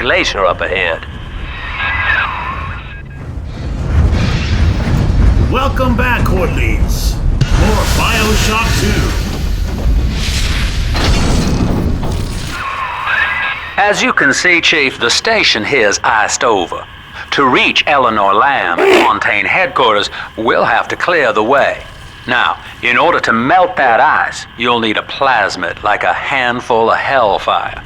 glacier up ahead. Welcome back, Hortleys. More Bioshock 2. As you can see, Chief, the station here's iced over. To reach Eleanor Lamb at Fontaine headquarters, we'll have to clear the way. Now, in order to melt that ice, you'll need a plasmid, like a handful of hellfire.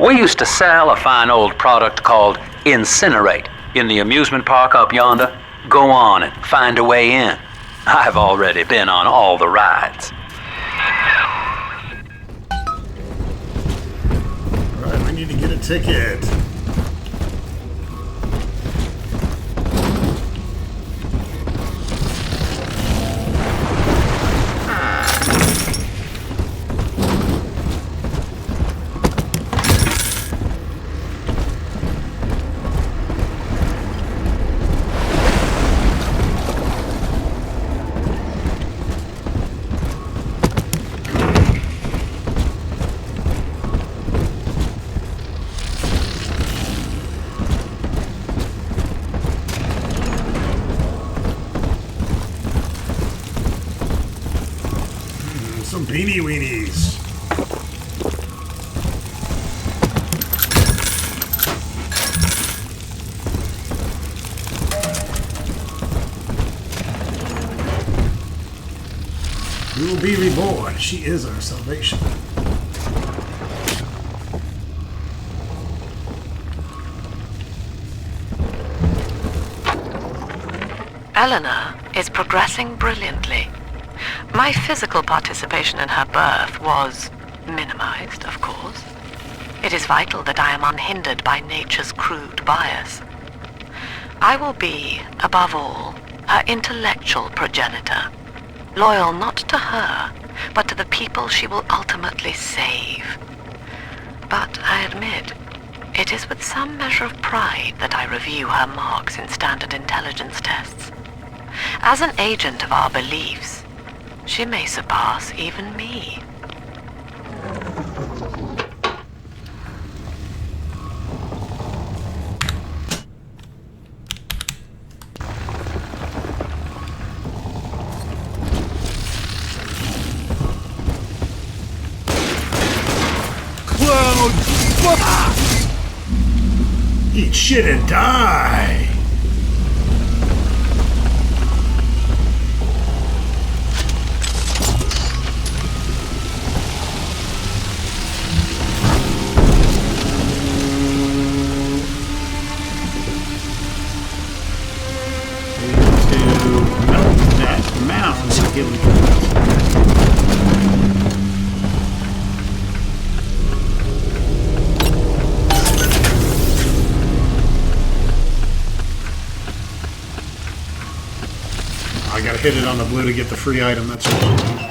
We used to sell a fine old product called Incinerate in the amusement park up yonder. Go on and find a way in. I've already been on all the rides. Alright, we need to get a ticket. Some beanie weenies. We will be reborn. She is our salvation. Eleanor is progressing brilliantly. My physical participation in her birth was minimized, of course. It is vital that I am unhindered by nature's crude bias. I will be, above all, her intellectual progenitor, loyal not to her, but to the people she will ultimately save. But I admit, it is with some measure of pride that I review her marks in standard intelligence tests. As an agent of our beliefs, she may surpass even me. Cloud! Eat shit and die! I gotta hit it on the blue to get the free item, that's all.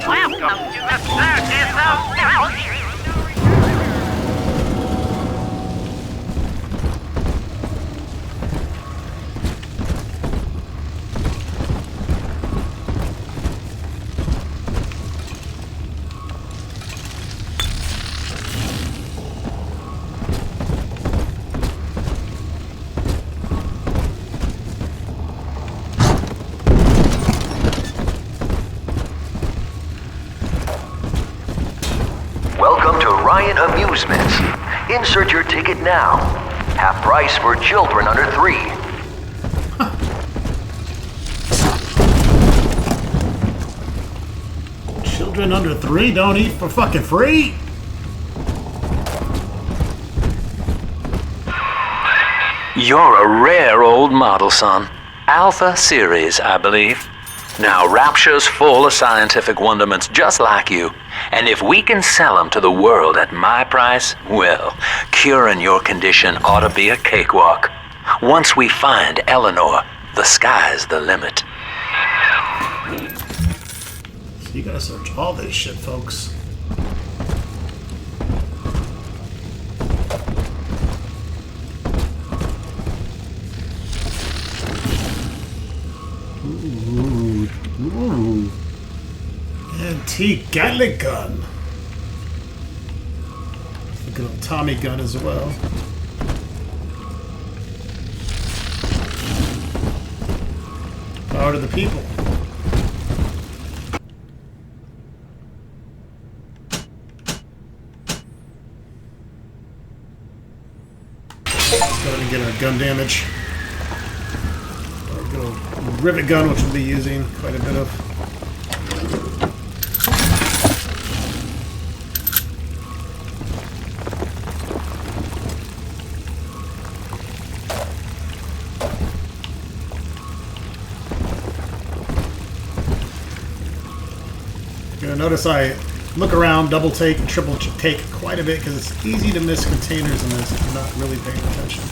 Welcome to the circus of now. Welcome to Ryan Amusements. Insert your ticket now. Half price for children under 3. Children under 3 don't eat for fucking free? You're a rare old model, son. Alpha Series, I believe. Now, Rapture's full of scientific wonderments just like you. And if we can sell them to the world at my price, well, curing your condition ought to be a cakewalk. Once we find Eleanor, the sky's the limit. So you gotta search all this shit, folks. Ooh. Antique Gatling gun. The good old Tommy gun as well. are the people. Go ahead and get our gun damage. Our good old rivet gun, which we'll be using quite a bit of. You're gonna notice I look around, double take, and triple take quite a bit because it's easy to miss containers in this if you're not really paying attention.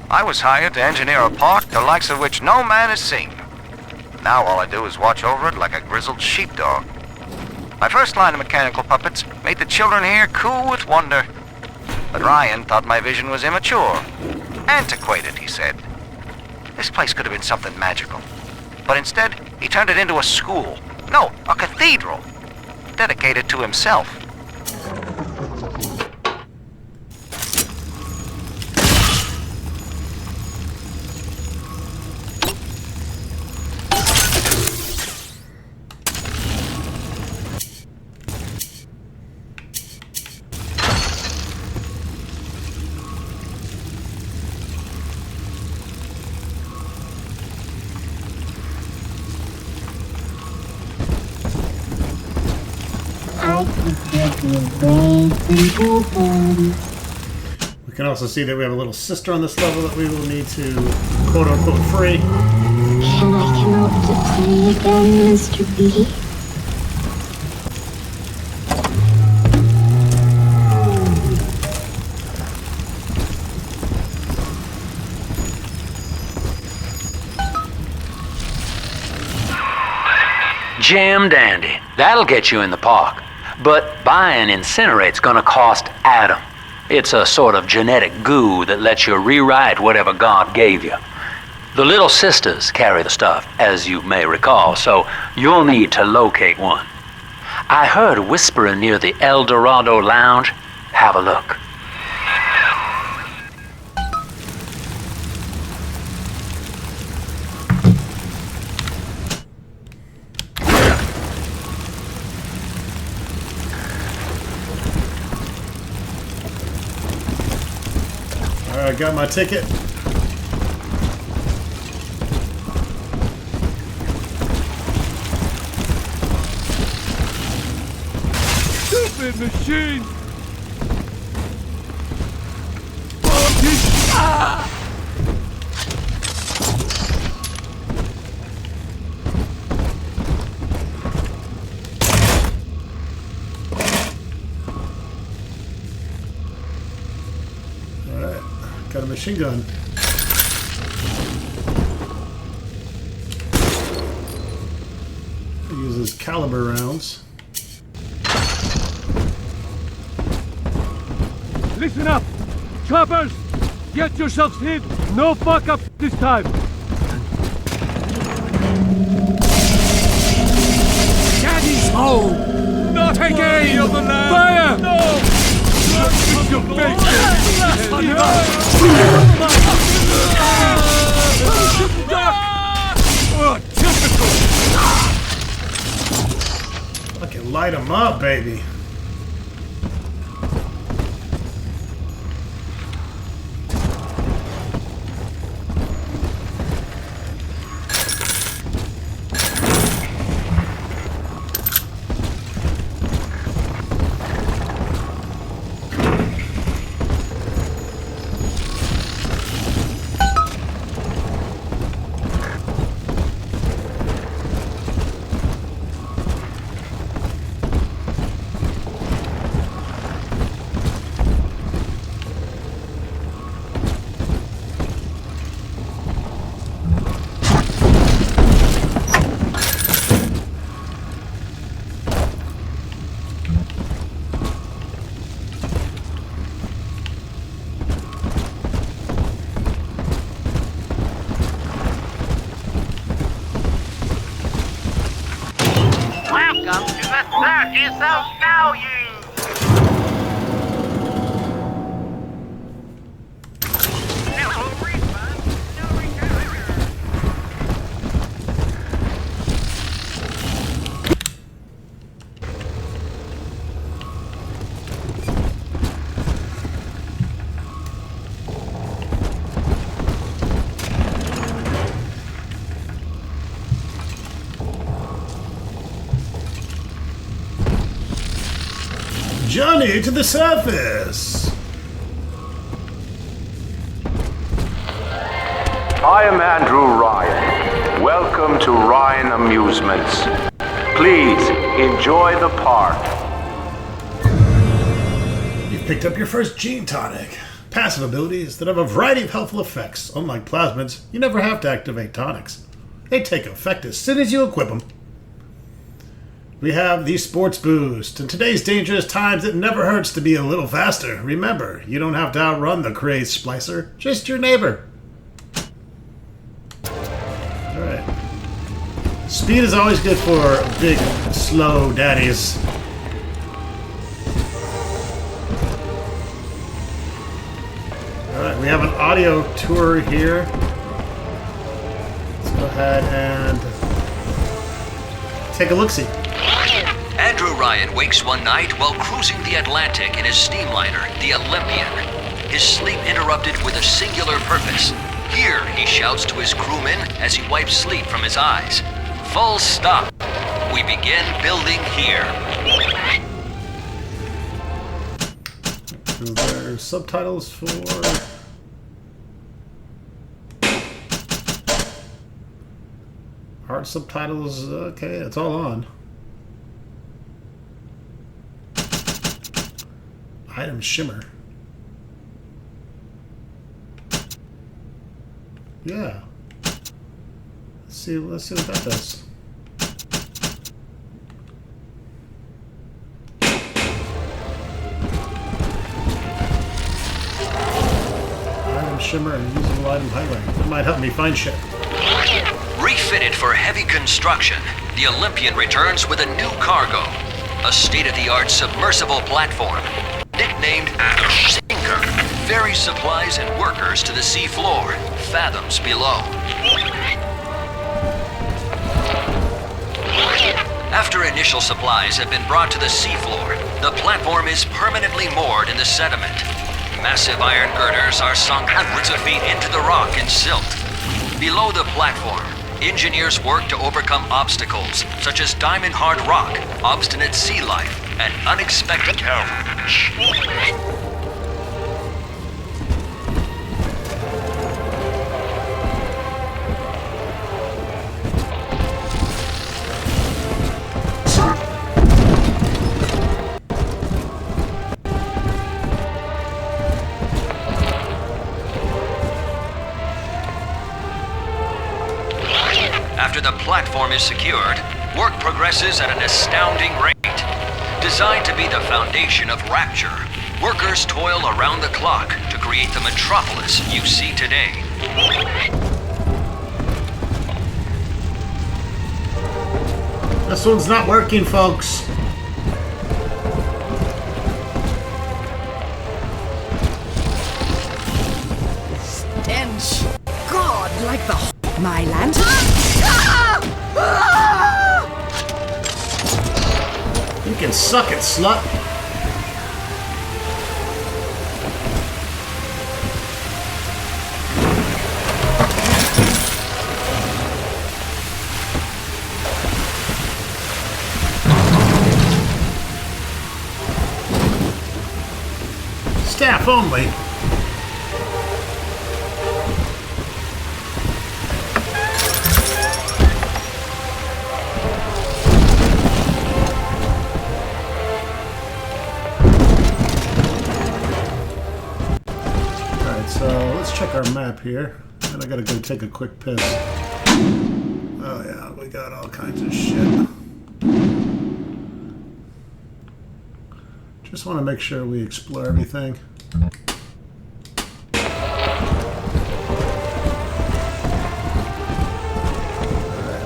I was hired to engineer a park the likes of which no man has seen. Now all I do is watch over it like a grizzled sheepdog. My first line of mechanical puppets made the children here coo with wonder. But Ryan thought my vision was immature. Antiquated, he said. This place could have been something magical. But instead, he turned it into a school. No, a cathedral. Dedicated to himself. We can also see that we have a little sister on this level that we will need to quote-unquote free. Can I come out to play again, Mr. B? Jam dandy. That'll get you in the park. But buying Incinerate's gonna cost Adam. It's a sort of genetic goo that lets you rewrite whatever God gave you. The little sisters carry the stuff, as you may recall, so you'll need to locate one. I heard whispering near the El Dorado Lounge. Have a look. I got my ticket. Stupid machine! Alright, got a machine gun. It uses caliber rounds. Listen up! Choppers! Get yourselves hid! No fuck up this time! Daddy's home! Not take aim of the land! Fire! No! With your face! Oh, typical! Fucking light them up, baby. yourself now, you... Journey to the surface. I am Andrew Ryan. Welcome to Ryan Amusements. Please enjoy the park. You've picked up your first gene tonic. Passive abilities that have a variety of helpful effects. Unlike plasmids, you never have to activate tonics. They take effect as soon as you equip them. We have the Sports Boost. In today's dangerous times, it never hurts to be a little faster. Remember, you don't have to outrun the crazed splicer, just your neighbor. Alright. Speed is always good for big, slow daddies. Alright, we have an audio tour here. Let's go ahead and take a look-see. Andrew Ryan wakes one night while cruising the Atlantic in his steamliner, the Olympian. His sleep interrupted with a singular purpose. Here, he shouts to his crewmen as he wipes sleep from his eyes. Full stop. We begin building here. Is there subtitles for... Art subtitles? Okay, it's all on. Item shimmer. Yeah. Let's see what that does. Item shimmer and usable item highlight. That might help me find shit. Refitted for heavy construction, the Olympian returns with a new cargo. A state-of-the-art submersible platform. Nicknamed the Sinker, ferries supplies and workers to the sea floor, fathoms below. After initial supplies have been brought to the seafloor, the platform is permanently moored in the sediment. Massive iron girders are sunk hundreds of feet into the rock and silt. Below the platform, engineers work to overcome obstacles such as diamond-hard rock, obstinate sea life, and unexpected terror. After the platform is secured, work progresses at an astounding rate. Designed to be the foundation of Rapture, workers toil around the clock to create the metropolis you see today. This one's not working, folks. Stench. God, like the my lantern. You can suck it, slut. Staff only. Check our map here, and I gotta go take a quick piss. Oh yeah, we got all kinds of shit. Just want to make sure we explore everything. Alright,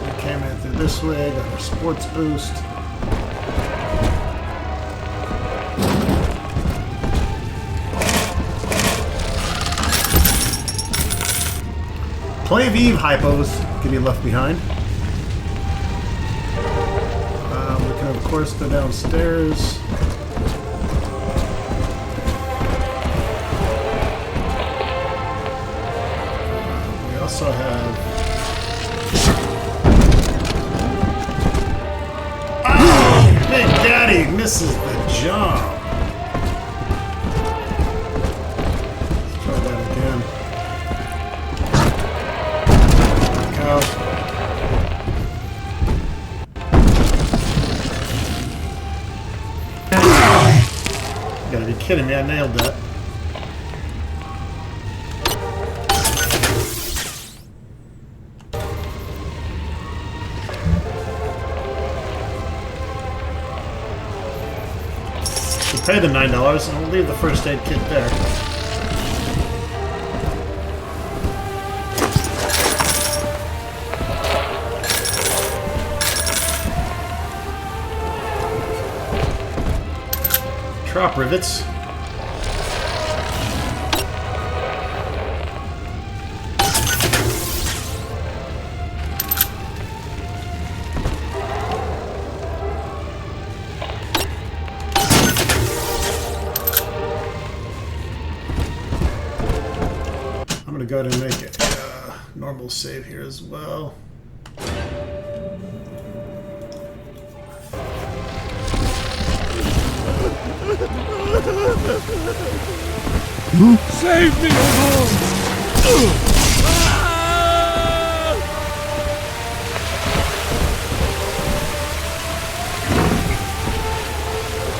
we came in through this way, got our sports boost. Plenty of Eve hypos can be left behind. We can, of course, go downstairs. We also have... Oh! Big Daddy misses the jump. Let's try that again. Go. You gotta be kidding me, I nailed that. We'll pay the $9 and we'll leave the first aid kit there. Drop rivets. I'm gonna go ahead and make a normal save here as well. Save me, Lord!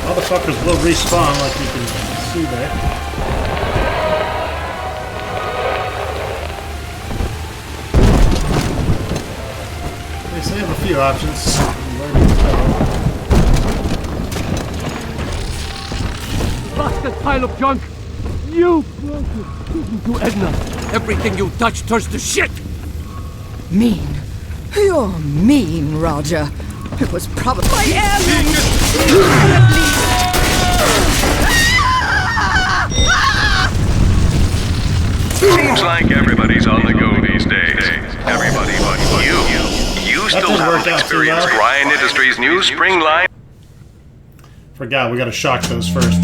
Motherfuckers will respawn, like you can see there. They say they have a few options. Where do you go? Bastard pile of junk! You broke it! To Edna! Everything you touch turns to shit! Mean. You're mean, Roger. It was probably my end. Seems like everybody's on the go these days. Everybody but you. You still haven't experienced Ryan Industries' new spring line. Forgot, we gotta shock those first.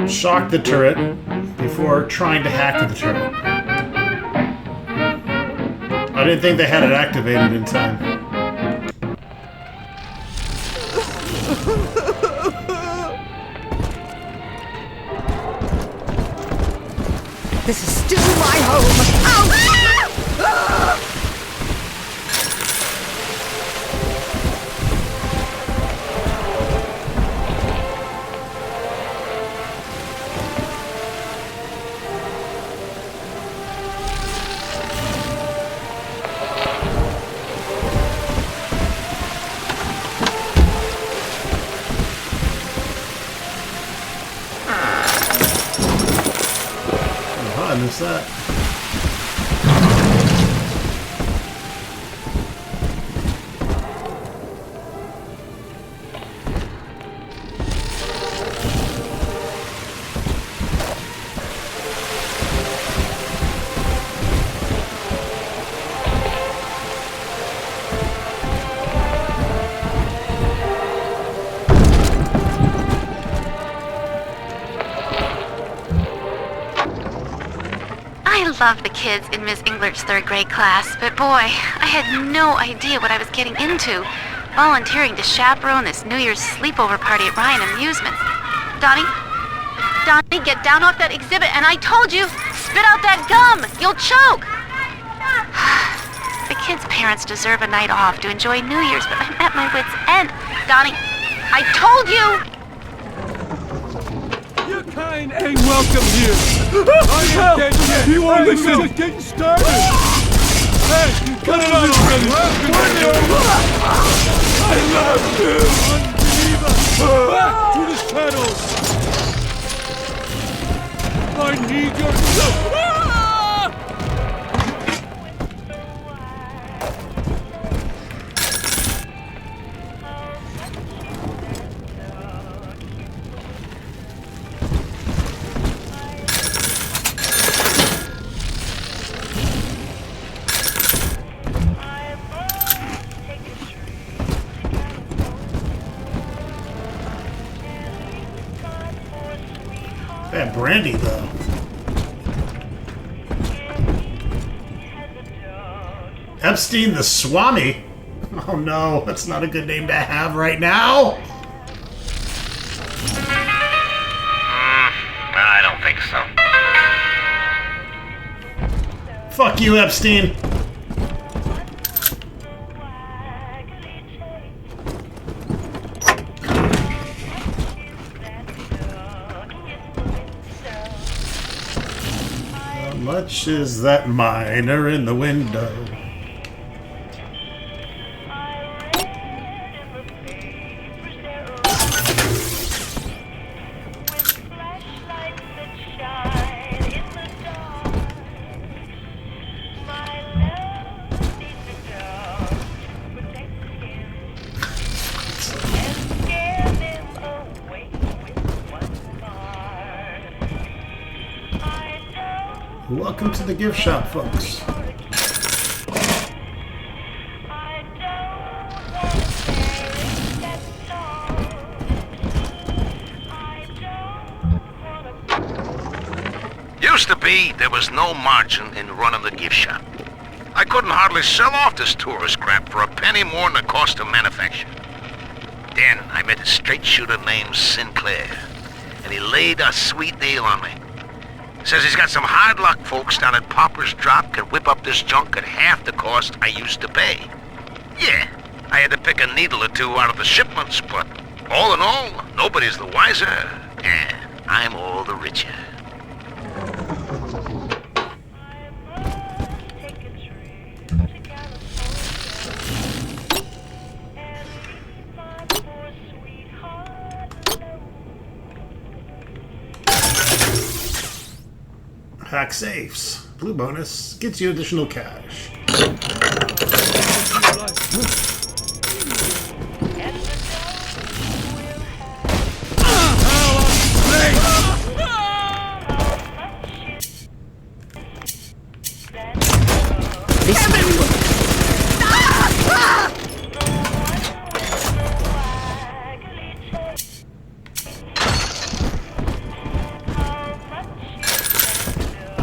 Shock the turret before trying to hack the turret. I didn't think they had it activated in time. This is still my home. Ow! I missed that. I love the kids in Miss Englert's third grade class, but boy, I had no idea what I was getting into. Volunteering to chaperone this New Year's sleepover party at Ryan Amusements. Donnie, get down off that exhibit, and I told you, spit out that gum! You'll choke! The kids' parents deserve a night off to enjoy New Year's, but I'm at my wit's end. Donnie, I told you! Your kind ain't welcome here! I ain't dead yet! You won't listen! Just getting started! Hey, cut it out already! I love you! Unbeliever! Back to the shadows! I need your... Bad brandy, though. Epstein the Swami? Oh no, that's not a good name to have right now. I don't think so. Fuck you, Epstein. How much is that miner in the window? Welcome to the gift shop, folks. Used to be, there was no margin in running the gift shop. I couldn't hardly sell off this tourist crap for a penny more than the cost of manufacture. Then I met a straight shooter named Sinclair, and he laid a sweet deal on me. Says he's got some hard luck folks down at Popper's Drop can whip up this junk at half the cost I used to pay. Yeah, I had to pick a needle or two out of the shipments, but all in all, nobody's the wiser, and I'm all the richer. Hack safes. Blue bonus gets you additional cash.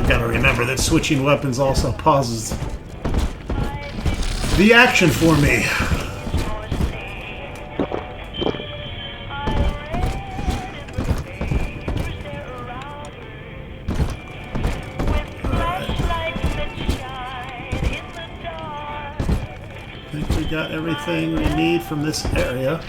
Gotta remember that switching weapons also pauses the action for me. I think we got everything we need from this area.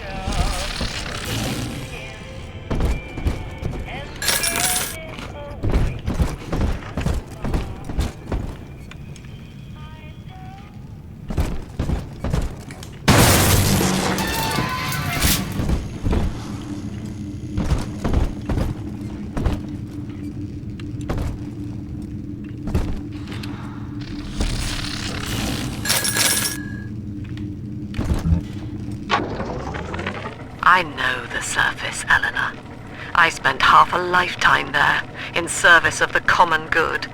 I know the surface, Eleanor. I spent half a lifetime there, in service of the common good.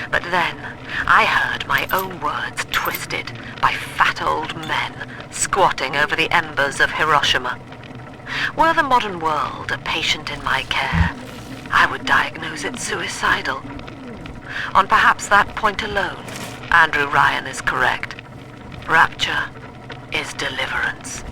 But then, I heard my own words twisted by fat old men squatting over the embers of Hiroshima. Were the modern world a patient in my care, I would diagnose it suicidal. On perhaps that point alone, Andrew Ryan is correct. Rapture is deliverance.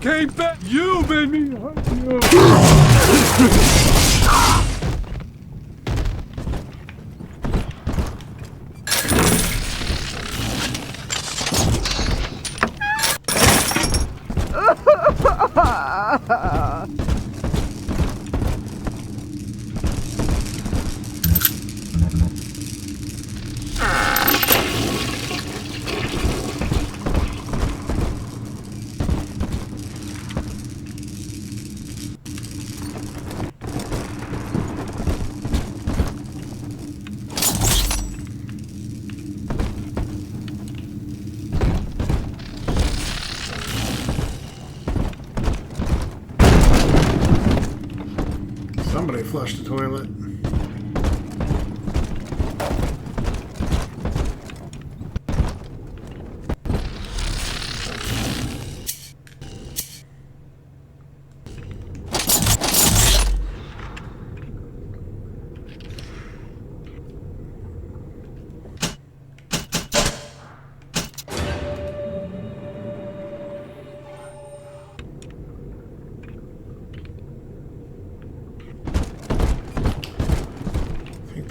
Came back. You made me hurt you. Somebody flushed the toilet.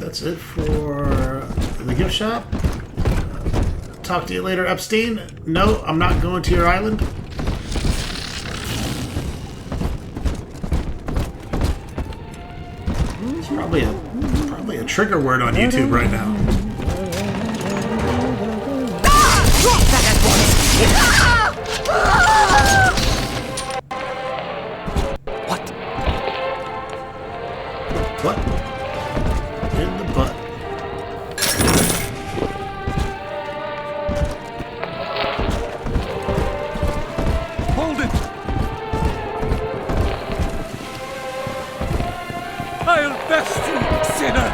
that's it for the gift shop. Talk to you later, Epstein. No, I'm not going to your island. It's probably a trigger word on YouTube right now. Drop that at once! What? In the butt. Hold it! I'll best you, sinner!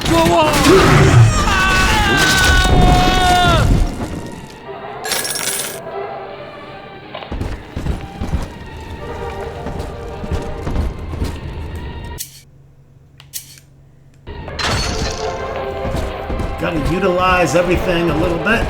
Go on! Gotta utilize everything a little bit.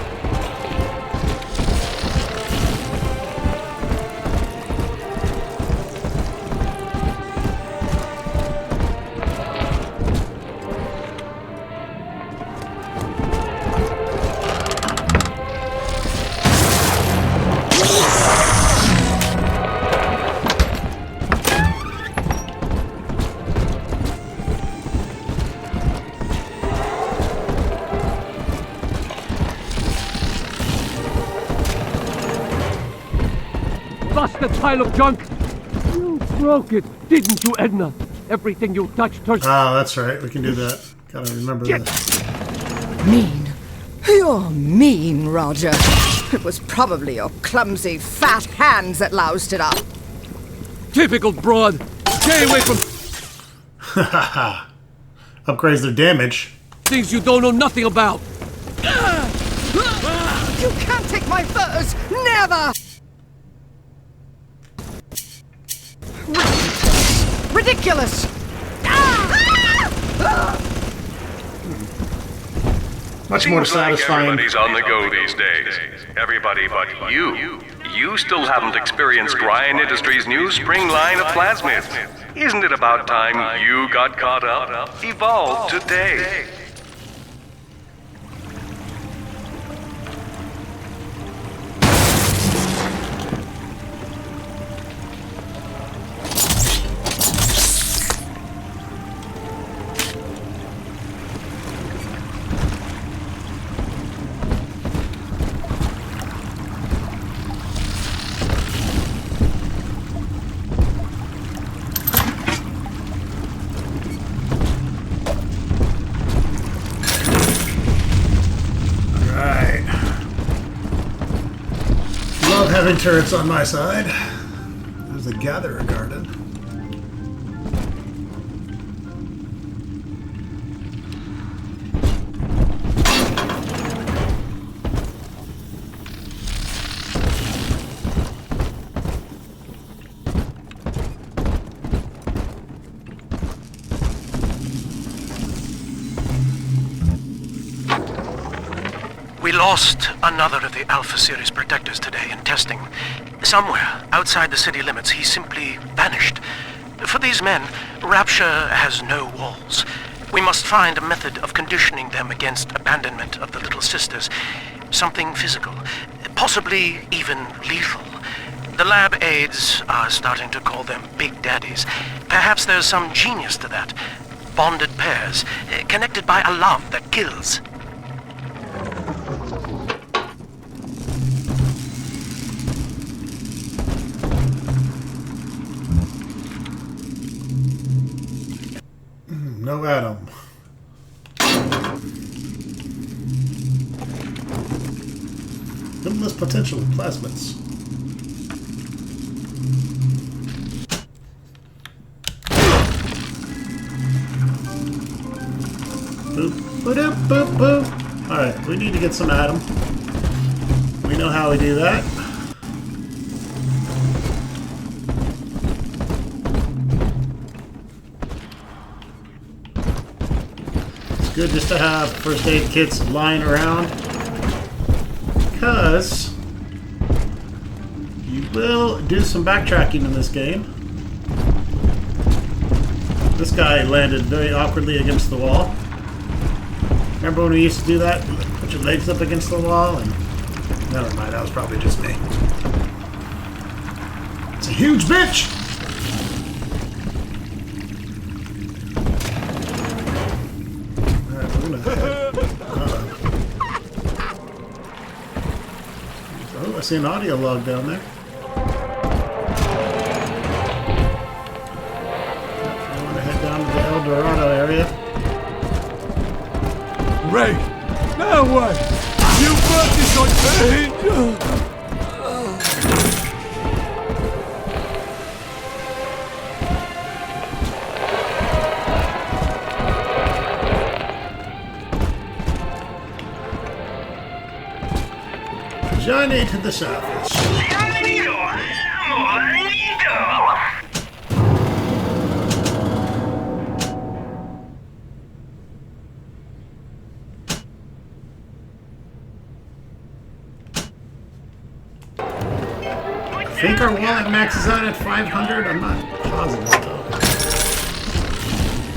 Busted pile of junk! You broke it, didn't you, Edna? Everything you touched turns... Oh, that's right. We can do that. Gotta remember that. Mean. You're mean, Roger. It was probably your clumsy, fat hands that loused it up. Typical broad. Stay away from... Haha. Upgrades their damage. Things you don't know nothing about. You can't take my furs! Never! Ridiculous! Much more satisfying. Everybody's on the go these days. Everybody but you. You still haven't experienced Ryan Industries' new spring line of plasmids. Isn't it about time you got caught up? Evolve today. Having turrets on my side. There's a gatherer garden. We lost another of the Alpha Series protectors today in testing. Somewhere outside the city limits, he simply vanished. For these men, Rapture has no walls. We must find a method of conditioning them against abandonment of the Little Sisters. Something physical, possibly even lethal. The lab aides are starting to call them Big Daddies. Perhaps there's some genius to that. Bonded pairs, connected by a love that kills. No Adam. Limitless potential plasmids. Boop, boop, boop, boop. Alright, we need to get some Adam. We know how we do that. Good just to have first aid kits lying around, because you will do some backtracking in this game. This guy landed very awkwardly against the wall. Remember when we used to do that? Put your legs up against the wall and... Never mind, that was probably just me. It's a huge bitch! Alright, we're gonna head. Oh, I see an audio log down there. I want to head down to the El Dorado area. Ray! No way! You brought this on me! Journey to the surface. I think our wallet maxes out at 500. I'm not positive though.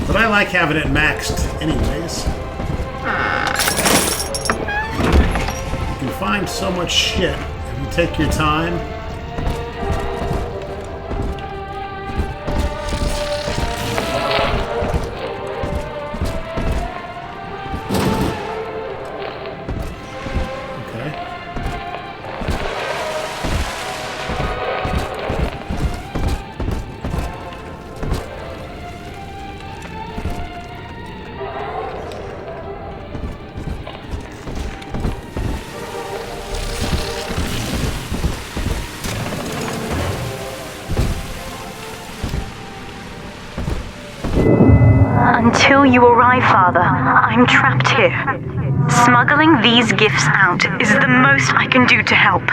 But I like having it maxed anyways. You can find so much shit if you take your time. Until you arrive, Father, I'm trapped here. Smuggling these gifts out is the most I can do to help.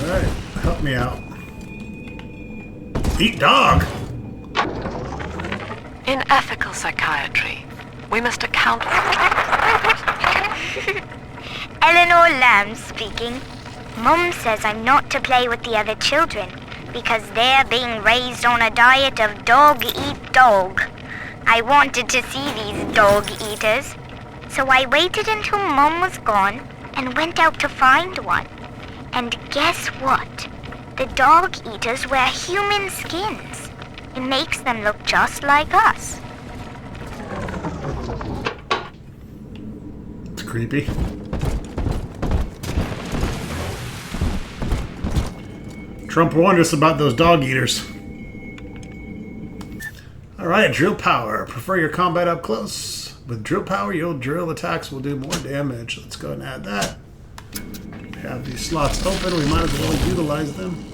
Alright, help me out. Eat dog! In ethical psychiatry, we must account for... Eleanor Lamb speaking. Mum says I'm not to play with the other children because they're being raised on a diet of dog-eat-dog. I wanted to see these dog-eaters, so I waited until Mum was gone and went out to find one. And guess what? The dog-eaters wear human skins. It makes them look just like us. It's creepy. Trump warned us about those dog eaters. Alright, drill power. Prefer your combat up close. With drill power, your drill attacks will do more damage. Let's go and add that. We have these slots open. We might as well utilize them.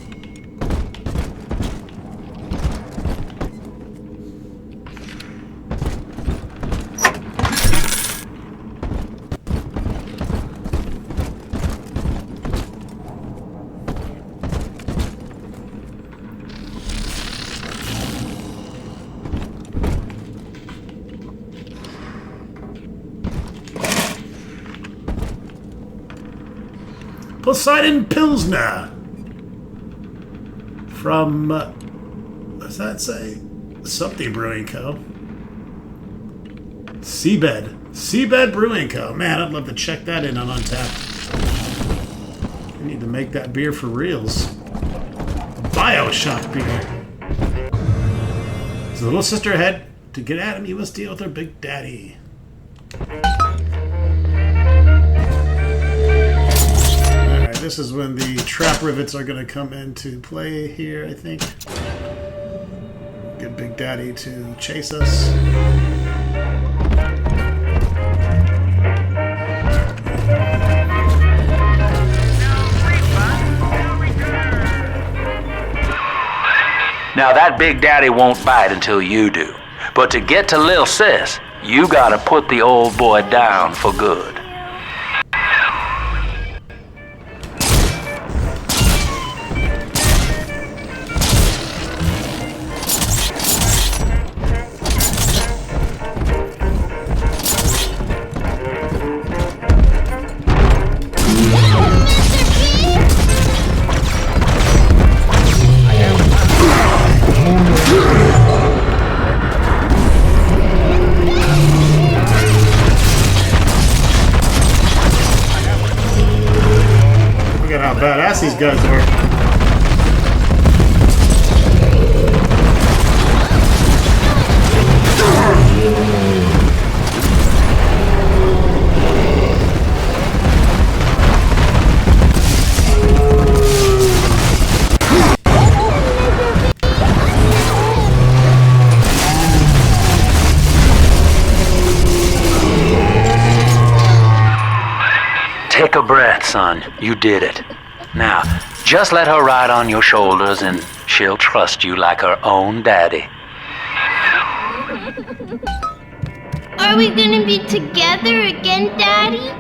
Poseidon Pilsner from, what does that say? Something Brewing Co. Seabed Brewing Co. Man, I'd love to check that in on Untapped. We need to make that beer for reals. Bioshock beer. So the little sister ahead. To get at him, you must deal with her big daddy. This is when the trap rivets are going to come into play here, I think. Get Big Daddy to chase us. Now that Big Daddy won't bite until you do. But to get to Lil Sis, you gotta put the old boy down for good. fast these guys are. Take a breath, son. You did it. Now, just let her ride on your shoulders and she'll trust you like her own daddy. Are we gonna be together again, Daddy?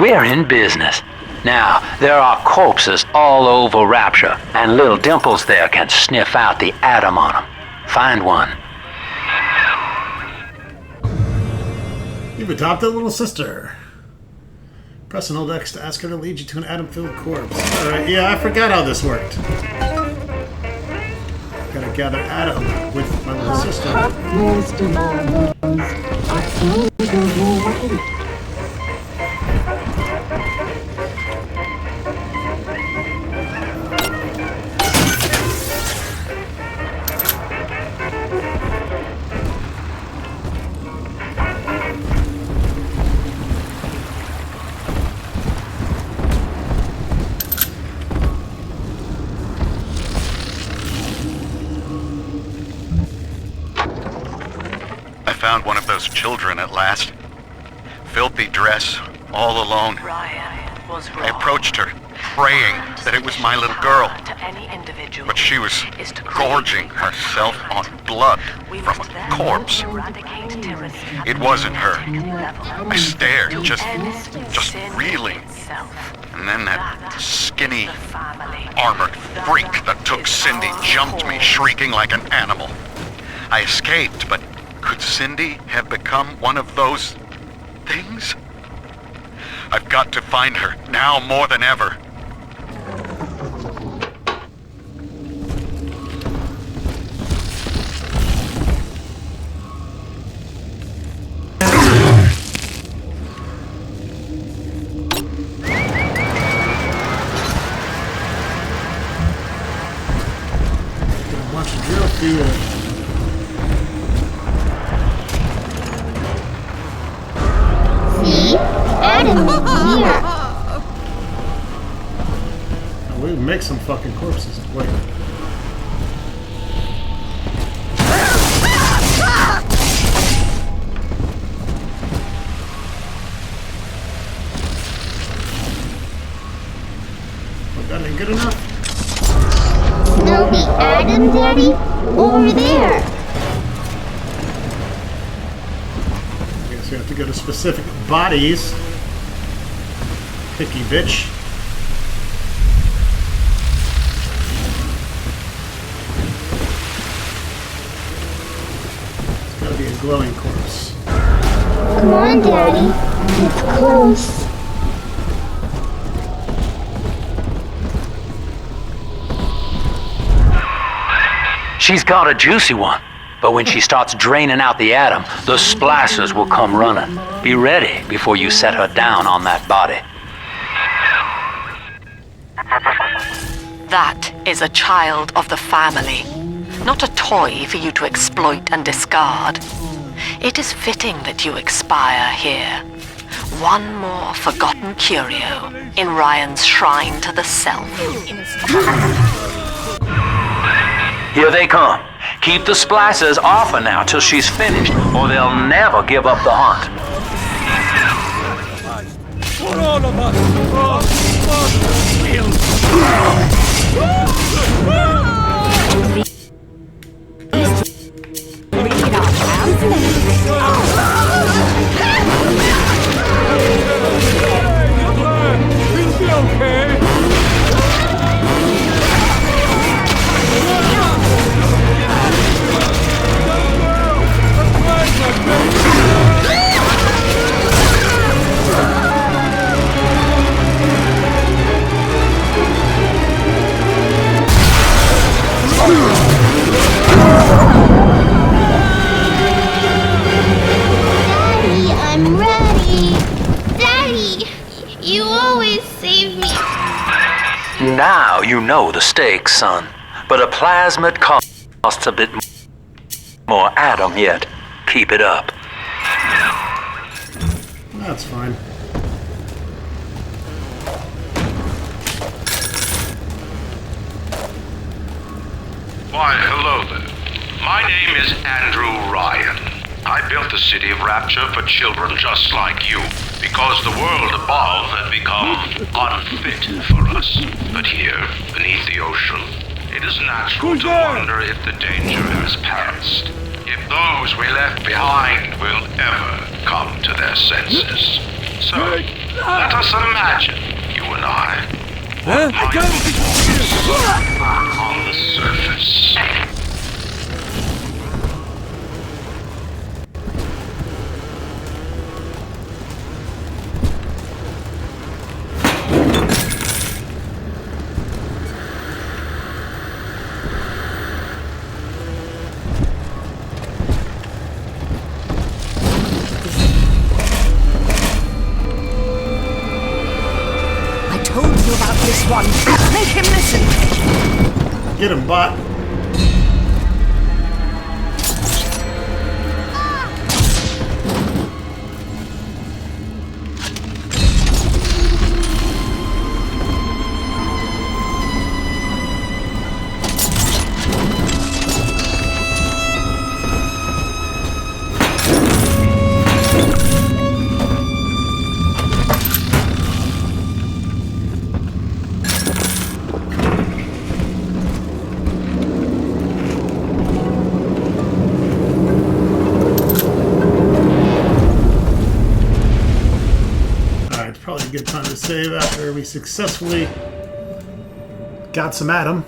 We're in business. Now, there are corpses all over Rapture, and little Dimples there can sniff out the atom on them. Find one. You've adopted a little sister. Press an old X to ask her to lead you to an atom-filled corpse. Alright, yeah, I forgot how this worked. Gotta gather Adam with my little sister. Found one of those children at last. Filthy dress, all alone. I approached her, praying that it was my little girl. But she was gorging herself on blood from a corpse. It wasn't her. I stared, just reeling. And then that skinny, armored freak that took Cindy jumped me, shrieking like an animal. I escaped, but could Cindy have become one of those things? I've got to find her, now more than ever. Watch the drill field. Here. We make some fucking corpses. Wait. That ain't good enough. Smell the Adam, Daddy? Over there. I guess we have to go to specific bodies. Picky bitch. It's gotta be a glowing corpse. Come on, Daddy. It's close. She's got a juicy one, but when she starts draining out the atom, the splicers will come running. Be ready before you set her down on that body. That is a child of the family, not a toy for you to exploit and discard. It is fitting that you expire here. One more forgotten curio in Ryan's shrine to the self. Here they come. Keep the splicers off her now till she's finished, or they'll never give up the hunt. For all of us, I'm ready. Daddy, you always save me. Now you know the stakes, son. But a plasmid costs a bit more atom yet. Keep it up. That's fine. Why, hello there. My name is Andrew Ryan. I built the city of Rapture for children just like you, because the world above had become unfit for us. But here, beneath the ocean, it is natural to wonder if the danger has passed. If those we left behind will ever come to their senses. So, let us imagine, you and I, what might on the surface. This one. Make him listen. Get him, bot. A good time to save after we successfully got some atom.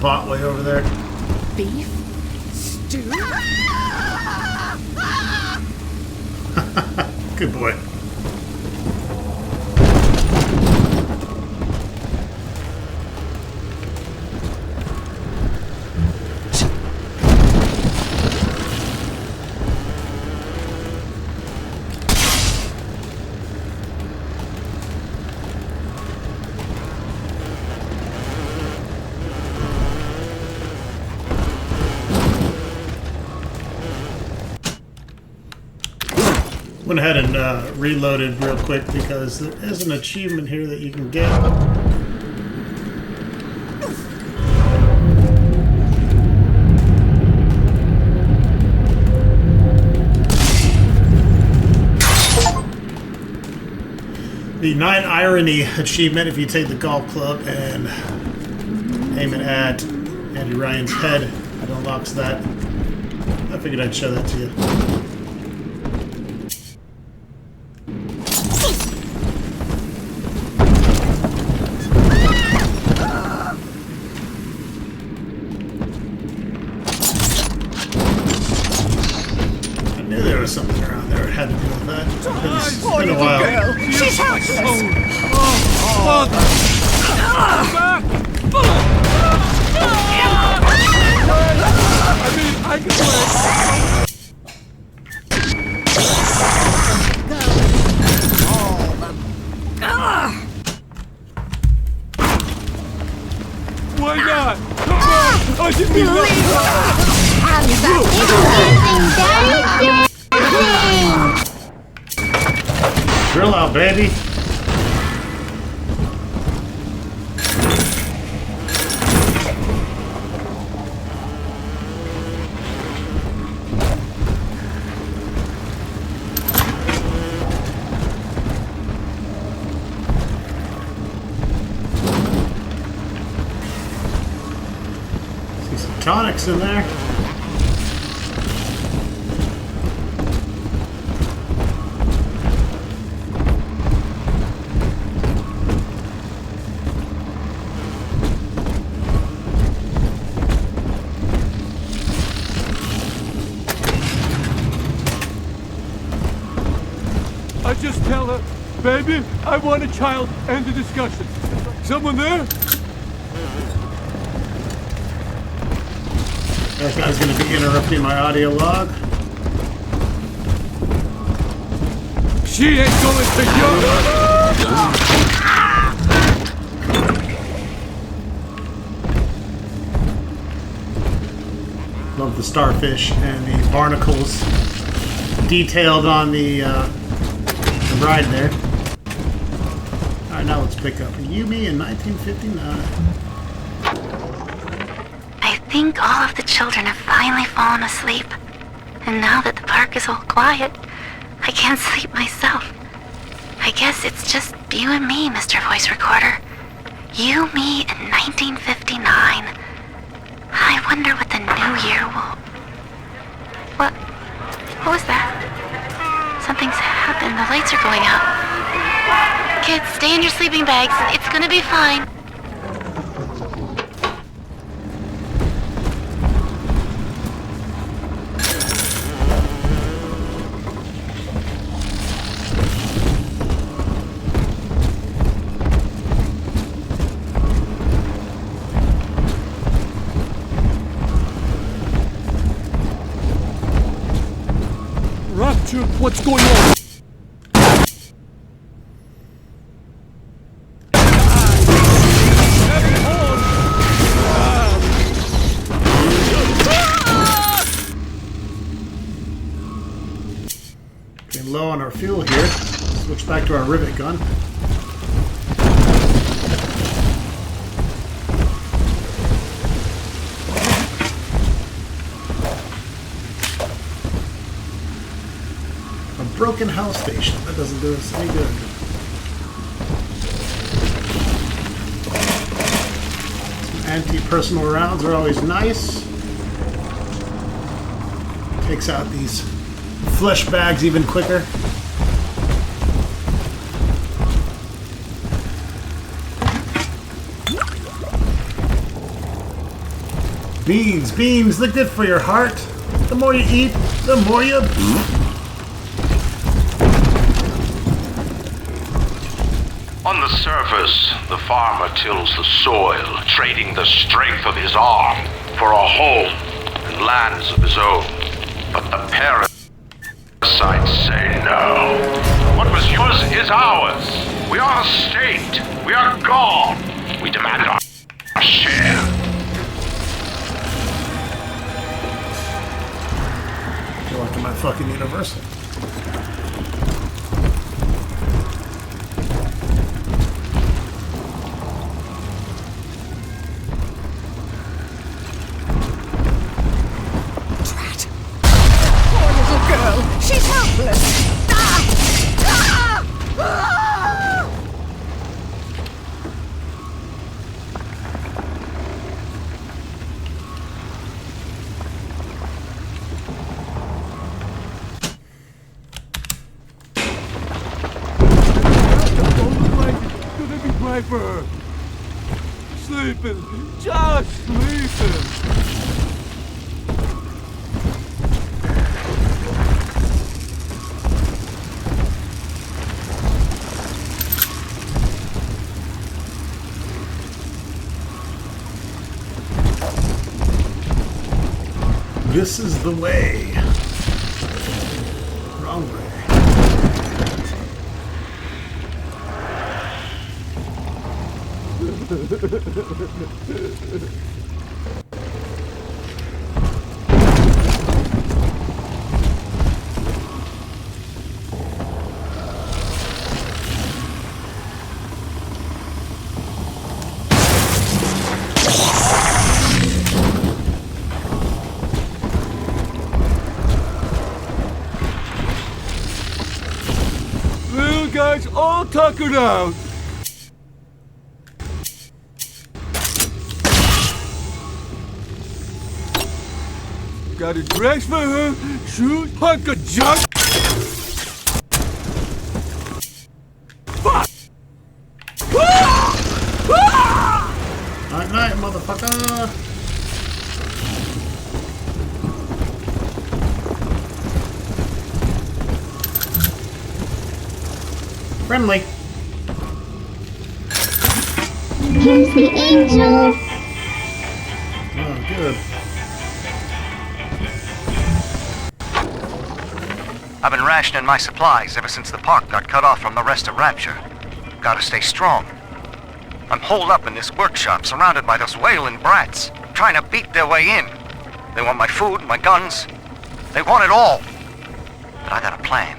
Bot way over there. Beef? Stew? Good boy. Went ahead and reloaded real quick because there is an achievement here that you can get. The 9 Irony achievement, if you take the golf club and aim it at Andy Ryan's head, it unlocks that. I figured I'd show that to you. Something around there. It had to do with that. It's been a while. She's helpless. I can play. Why not? Come on! I can be Drill out, baby. See some tonics in there. I just tell her, baby, I want a child, end the discussion. Someone there? That guy's going to be interrupting my audio log. She ain't going to Love the starfish and the barnacles detailed on the ride there. Alright, now let's pick up Yumi in 1959. I think all of the children have finally fallen asleep. And now that the park is all quiet, I can't sleep myself. I guess it's just you and me, Mr. Voice Recorder. You, me, in 1959. I wonder what the new year will... What was that? Something's happened. The lights are going out. Kids, stay in your sleeping bags. It's gonna be fine. What's going on? Getting low on our fuel here. Switch back to our rivet gun. Broken house station. That doesn't do us any good. Some anti-personal rounds are always nice. Takes out these flesh bags even quicker. Beans, beans, they're good for your heart. The more you eat, the more you... On the surface, the farmer tills the soil, trading the strength of his arm for a home and lands of his own. But the parasites say no. What was yours is ours. We are the state. We are God. We demand our share. I feel like I'm at fucking Universal. She's helpless! Gonna be right for her. Sleeping. Just sleeping. This is the way. Wrong way. Little guys all tuckered out. Got a dress for her, shoes, hunk of junk. Fuck! Night night, motherfucker. Friendly. Here's the angel. Oh, good. I've been rationing my supplies ever since the park got cut off from the rest of Rapture. Gotta stay strong. I'm holed up in this workshop, surrounded by those wailing brats, trying to beat their way in. They want my food, my guns. They want it all. But I got a plan.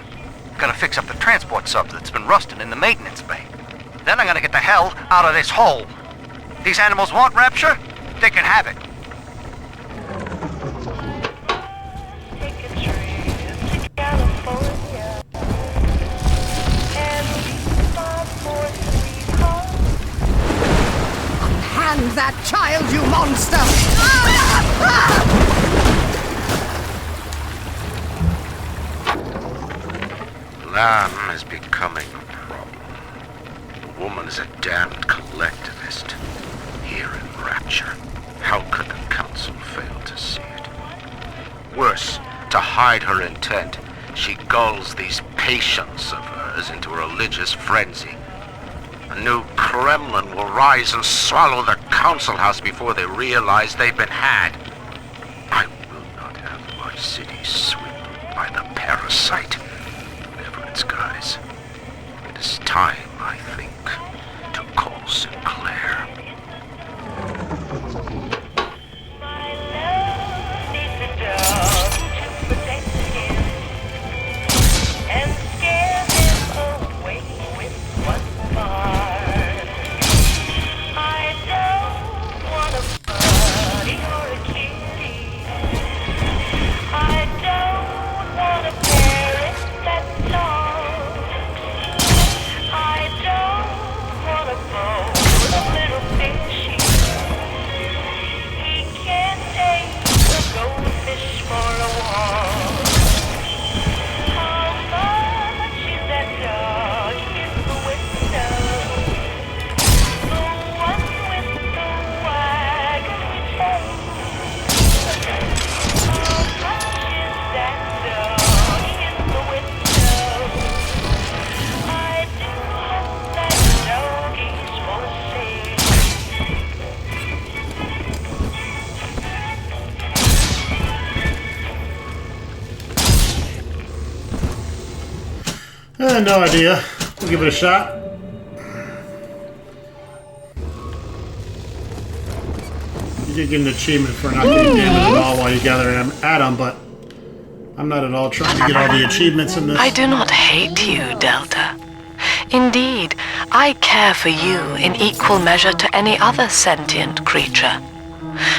Gonna fix up the transport sub that's been rusting in the maintenance bay. Then I'm gonna get the hell out of this hole. These animals want Rapture? They can have it. Hand that child, you monster! Lamb is becoming a problem. The woman is a damned collectivist. Here in Rapture, how could the council fail to see it? Worse, to hide her intent, she gulls these patients of hers into a religious frenzy. A new Kremlin will rise and swallow the council house before they realize they've been had. I will not have my city swindled by the parasite, whatever its guise. It is time, I think, to call Sinclair. No idea. We'll give it a shot. You did get an achievement for not getting damaged at all while you gather Adam, but I'm not at all trying to get all the achievements in this. I do not hate you, Delta. Indeed, I care for you in equal measure to any other sentient creature.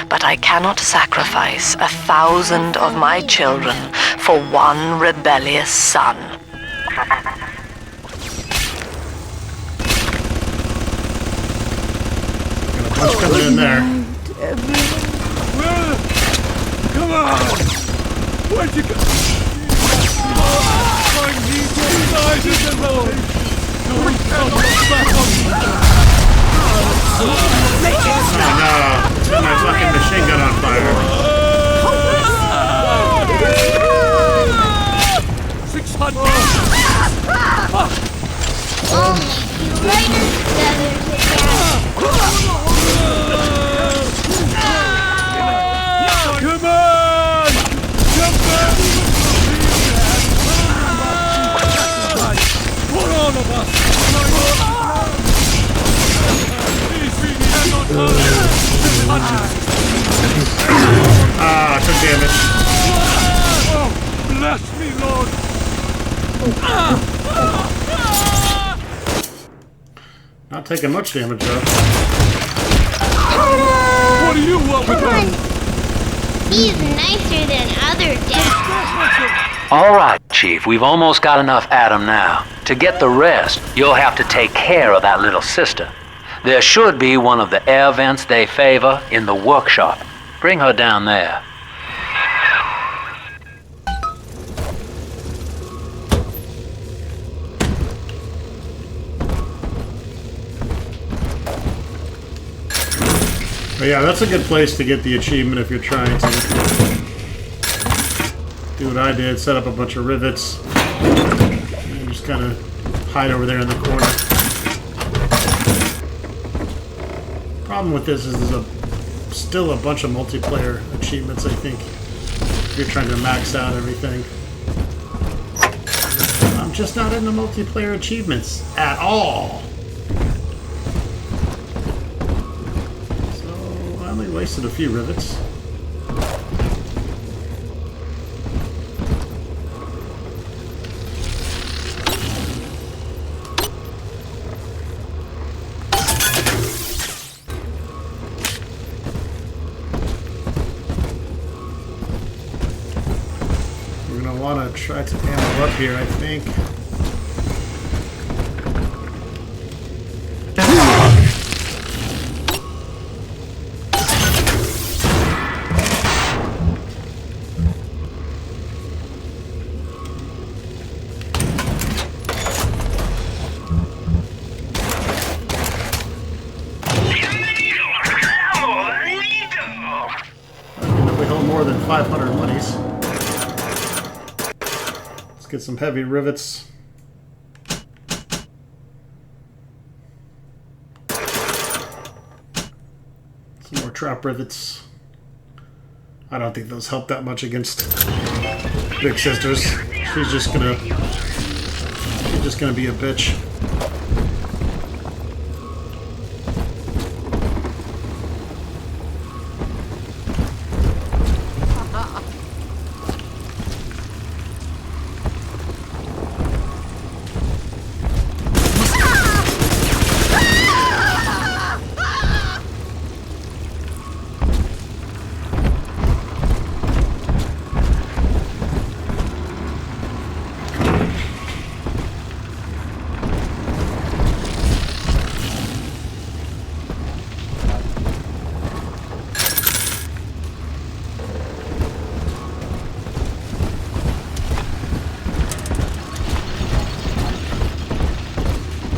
But I cannot sacrifice 1,000 of my children for one rebellious son. Bunch coming in there. Well, come on! Where'd you go? I need your guys alone! Don't count back on me! Oh no! Set my fucking machine gun on fire. 600! Only two riders gathered together. Come on! Jump back! One all of us! Ah, took damage. Oh, bless me, Lord! Not taking much damage though. What do you want with him? He's nicer than other dads. All right, Chief, we've almost got enough Adam now. To get the rest, you'll have to take care of that little sister. There should be one of the air vents they favor in the workshop. Bring her down there. But yeah, that's a good place to get the achievement if you're trying to do what I did, set up a bunch of rivets and just kind of hide over there in the corner. Problem with this is there's still a bunch of multiplayer achievements, I think, if you're trying to max out everything. I'm just not into multiplayer achievements at all. So I only wasted a few rivets. Want to try to ammo up here, I think. We hold more than 500 monies. Let's get some heavy rivets. Some more trap rivets. I don't think those help that much against Big Sisters. She's just gonna be a bitch.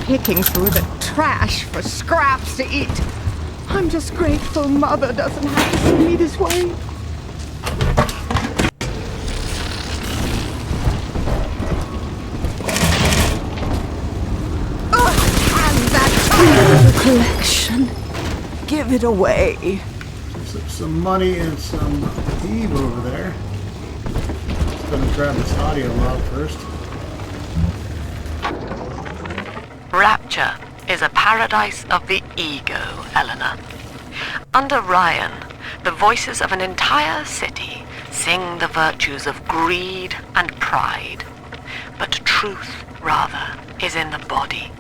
Picking through the trash for scraps to eat. I'm just grateful Mother doesn't have to see me this way. And that tiny collection. Give it away. Some money and some Eve over there. Just gonna grab this audio log first. Rapture is a paradise of the ego, Eleanor. Under Ryan, the voices of an entire city sing the virtues of greed and pride. But truth, rather, is in the body.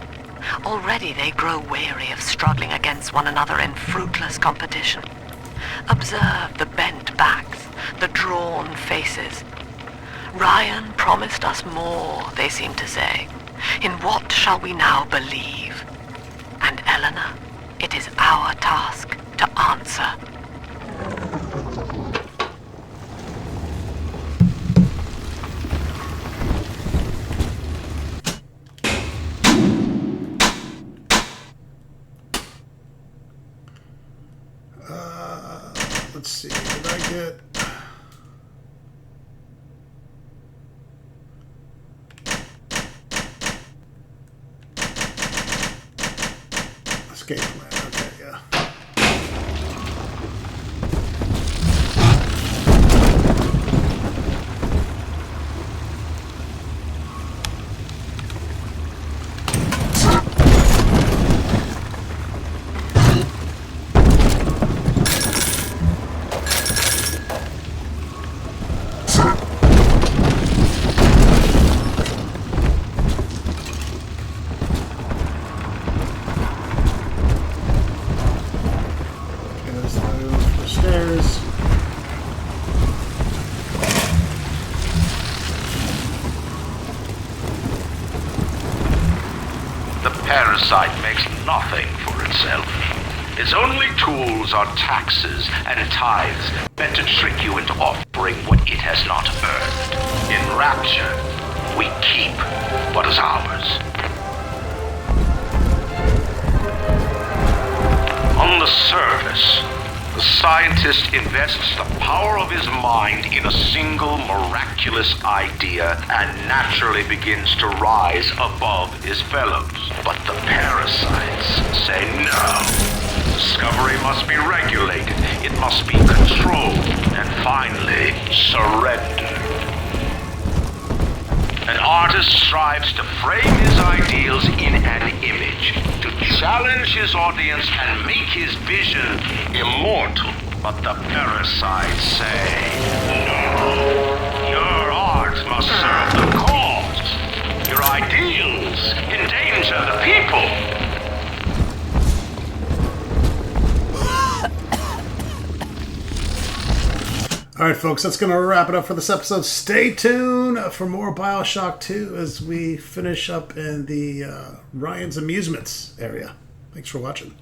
Already they grow weary of struggling against one another in fruitless competition. Observe the bent backs, the drawn faces. Ryan promised us more, they seem to say. In what shall we now believe? And Eleanor, it is our task to answer. Let's see, did I get... Escape plan, okay, yeah. Parasite makes nothing for itself. Its only tools are taxes and tithes meant to trick you into offering what it has not earned. In Rapture, we keep what is ours. On the surface, The scientist invests the power of his mind in a single miraculous idea and naturally begins to rise above his fellows. But the parasites say no. Discovery must be regulated, it must be controlled, and finally, surrendered. An artist strives to frame his ideals in an image, to challenge his audience and make his vision immortal. But the parasites say, no, your art must serve the cause. Your ideals endanger the people. All right, folks, that's going to wrap it up for this episode. Stay tuned for more Bioshock 2 as we finish up in the Ryan's Amusements area. Thanks for watching.